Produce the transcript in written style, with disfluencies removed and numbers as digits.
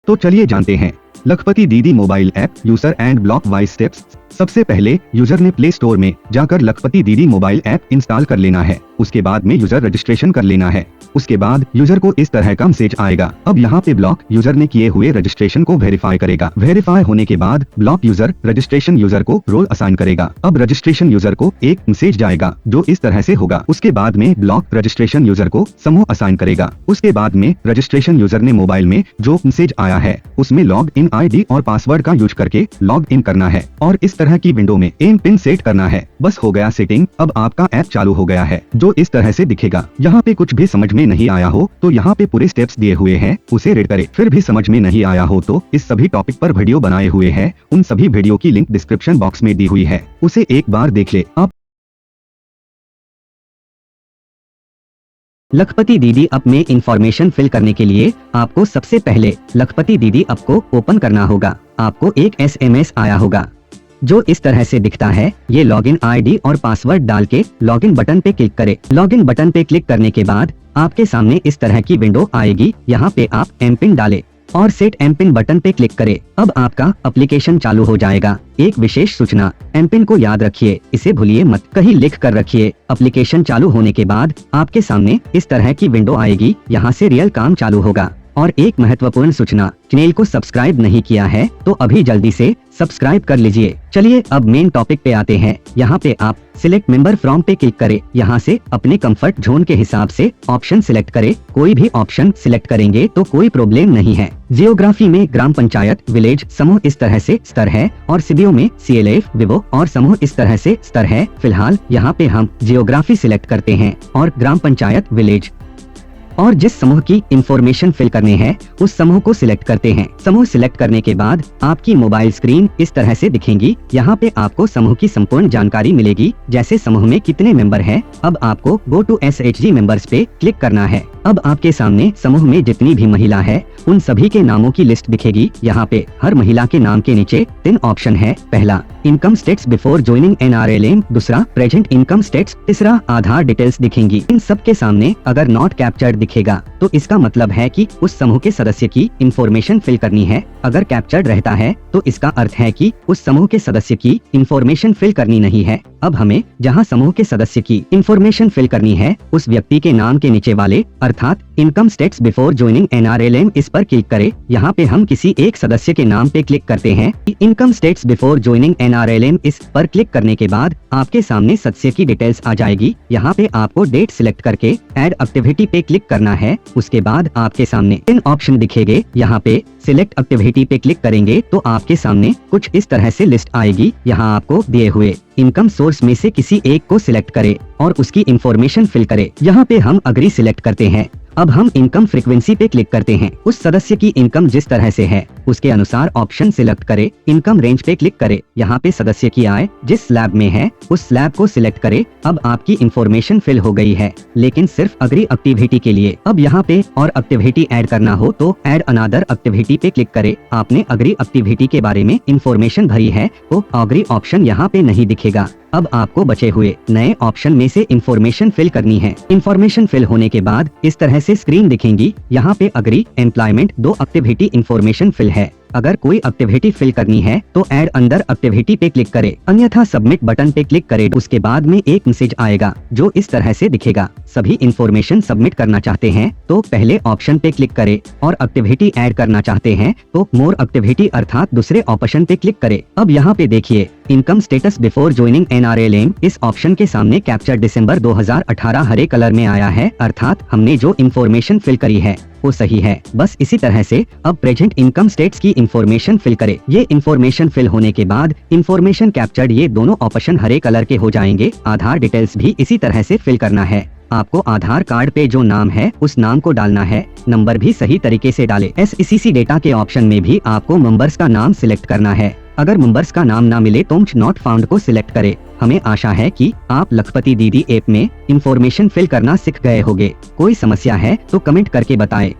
तो चलिए जानते हैं लखपति दीदी mobile app user and block wise steps. सबसे पहले यूजर ने प्ले स्टोर में जाकर लखपति दीदी मोबाइल ऐप इंस्टॉल कर लेना है। उसके बाद में यूजर रजिस्ट्रेशन कर लेना है। उसके बाद यूजर को इस तरह का मैसेज आएगा। अब यहाँ पे ब्लॉक यूजर ने किए हुए रजिस्ट्रेशन को वेरीफाई करेगा। वेरीफाई होने के बाद ब्लॉक यूजर रजिस्ट्रेशन यूजर को रोल असाइन करेगा। अब रजिस्ट्रेशन यूजर को एक मैसेज जाएगा जो इस तरह से होगा। उसके बाद में ब्लॉक रजिस्ट्रेशन यूजर को समूह असाइन करेगा। उसके बाद में रजिस्ट्रेशन यूजर ने मोबाइल में जो मैसेज आया है उसमें लॉग इन ID और पासवर्ड का यूज करके लॉग इन करना है और इस तरह की विंडो में पिन सेट करना है। बस हो गया सेटिंग। अब आपका ऐप चालू हो गया है जो इस तरह से दिखेगा। यहाँ पे कुछ भी समझ में नहीं आया हो तो यहाँ पे पूरे स्टेप्स दिए हुए हैं, उसे रीड करें। फिर भी समझ में नहीं आया हो तो इस सभी टॉपिक पर वीडियो बनाए हुए हैं, उन सभी वीडियो की लिंक डिस्क्रिप्शन बॉक्स में दी हुई है, उसे एक बार देख ले आप। लखपति दीदी ऐप में इंफॉर्मेशन फिल करने के लिए आपको सबसे पहले लखपति दीदी ऐप को ओपन करना होगा। आपको एक SMS आया होगा जो इस तरह से दिखता है। ये लॉगिन ID और पासवर्ड डाल के लॉगिन बटन पे क्लिक करें। लॉगिन बटन पे क्लिक करने के बाद आपके सामने इस तरह की विंडो आएगी। यहाँ पे आप एमपिन डालें और सेट एमपिन बटन पे क्लिक करें। अब आपका एप्लीकेशन चालू हो जाएगा। एक विशेष सूचना, एमपिन को याद रखिए, इसे भूलिए मत, कहीं लिख कर रखिए। एप्लीकेशन चालू होने के बाद आपके सामने इस तरह की विंडो आएगी। यहाँ से रियल काम चालू होगा। और एक महत्वपूर्ण सूचना, चैनल को सब्सक्राइब नहीं किया है तो अभी जल्दी से सब्सक्राइब कर लीजिए। चलिए अब मेन टॉपिक पे आते हैं। यहाँ पे आप सिलेक्ट मेंबर फ्रॉम पे क्लिक करें। यहाँ से अपने कंफर्ट जोन के हिसाब से ऑप्शन सिलेक्ट करें। कोई भी ऑप्शन सिलेक्ट करेंगे तो कोई प्रॉब्लम नहीं है। जियोग्राफी में ग्राम पंचायत, विलेज समूह इस तरह से स्तर है और सीबीओ में CLF, विवो और समूह इस तरह से स्तर है। फिलहाल यहाँ पे हम जियोग्राफी सिलेक्ट करते हैं और ग्राम पंचायत, विलेज और जिस समूह की इंफॉर्मेशन फिल करनी है उस समूह को सिलेक्ट करते हैं। समूह सिलेक्ट करने के बाद आपकी मोबाइल स्क्रीन इस तरह से दिखेगी। यहाँ पे आपको समूह की संपूर्ण जानकारी मिलेगी, जैसे समूह में कितने मेंबर हैं। अब आपको गो टू SHG मेंबर्स पे क्लिक करना है। अब आपके सामने समूह में जितनी भी महिला है उन सभी के नामों की लिस्ट दिखेगी। यहाँ पे हर महिला के नाम के नीचे 3 ऑप्शन है। पहला income states before joining NRLM, दूसरा प्रेजेंट इनकम स्टेट्स, तीसरा आधार डिटेल्स दिखेंगी। इन सब के सामने अगर नॉट कैप्चर्ड दिखेगा तो इसका मतलब है कि उस समूह के सदस्य की इंफॉर्मेशन फिल करनी है। अगर कैप्चर्ड रहता है तो इसका अर्थ है कि उस समूह के सदस्य की इंफॉर्मेशन फिल करनी नहीं है। अब हमें जहां समूह के सदस्य की इंफॉर्मेशन फिल करनी है उस व्यक्ति के नाम के नीचे वाले अर्थात income states before joining NRLM इस पर क्लिक करें। यहाँ पे हम किसी एक सदस्य के नाम पे क्लिक करते हैं। Income states before joining NRLM इस पर क्लिक करने के बाद आपके सामने सदस्य की डिटेल्स आ जाएगी। यहाँ पे आपको डेट सिलेक्ट करके ऐड एक्टिविटी पे क्लिक करना है। उसके बाद आपके सामने 3 ऑप्शन दिखेंगे। यहाँ पे सिलेक्ट एक्टिविटी पे क्लिक करेंगे तो आपके सामने कुछ इस तरह से लिस्ट आएगी। यहाँ आपको दिए हुए इनकम सोर्स में से किसी एक को सिलेक्ट करें और उसकी इंफॉर्मेशन फिल करें। यहाँ पे हम अग्री सिलेक्ट करते हैं। अब हम इनकम फ्रीक्वेंसी पे क्लिक करते हैं। उस सदस्य की इनकम जिस तरह से है उसके अनुसार ऑप्शन सिलेक्ट करें। इनकम रेंज पे क्लिक करें। यहाँ पे सदस्य की आय जिस स्लैब में है उस स्लैब को सिलेक्ट करें। अब आपकी इंफॉर्मेशन फिल हो गई है, लेकिन सिर्फ अग्री एक्टिविटी के लिए। अब यहाँ पे और एक्टिविटी ऐड करना हो तो ऐड अनदर एक्टिविटी पे क्लिक करें। आपने अग्री एक्टिविटी के बारे में इंफॉर्मेशन भरी है तो अग्री ऑप्शन यहाँ पे नहीं दिखेगा। अब आपको बचे हुए नए ऑप्शन में से इंफॉर्मेशन फिल करनी है। इंफॉर्मेशन फिल होने के बाद इस तरह से स्क्रीन दिखेंगी। यहाँ पे agri employment 2 activity information fill है। अगर कोई एक्टिविटी फिल करनी है तो ऐड अंडर एक्टिविटी पे क्लिक करें, अन्यथा सबमिट बटन पे क्लिक करें। उसके बाद में एक मैसेज आएगा जो इस तरह से दिखेगा। सभी इंफॉर्मेशन सबमिट करना चाहते हैं तो पहले ऑप्शन पे क्लिक करें और एक्टिविटी ऐड करना चाहते हैं तो मोर एक्टिविटी अर्थात दूसरे ऑप्शन पे क्लिक करें। अब यहाँ पे देखिए income status before joining NRLM इस ऑप्शन के सामने कैप्चर दिसंबर 2018 हरे कलर में आया है, अर्थात हमने जो इंफॉर्मेशन फिल करी है वो सही है। बस इसी तरह से अब प्रेजेंट इनकम स्टेट्स की इंफॉर्मेशन फिल करें। ये इंफॉर्मेशन फिल होने के बाद इंफॉर्मेशन कैप्चर्ड ये दोनों ऑप्शन हरे कलर के हो जाएंगे। आधार डिटेल्स भी इसी तरह से फिल करना है। आपको आधार कार्ड पे जो नाम है उस नाम को डालना है। नंबर भी सही तरीके से डालें। SECC डेटा के ऑप्शन में भी आपको मेंबर्स का नाम सिलेक्ट करना है। अगर मेंबर्स का नाम ना मिले तो नॉट फाउंड को सिलेक्ट करें। हमें आशा है कि आप लखपति दीदी ऐप में इंफॉर्मेशन फिल करना सीख गए होंगे। कोई समस्या है तो कमेंट करके बताएं।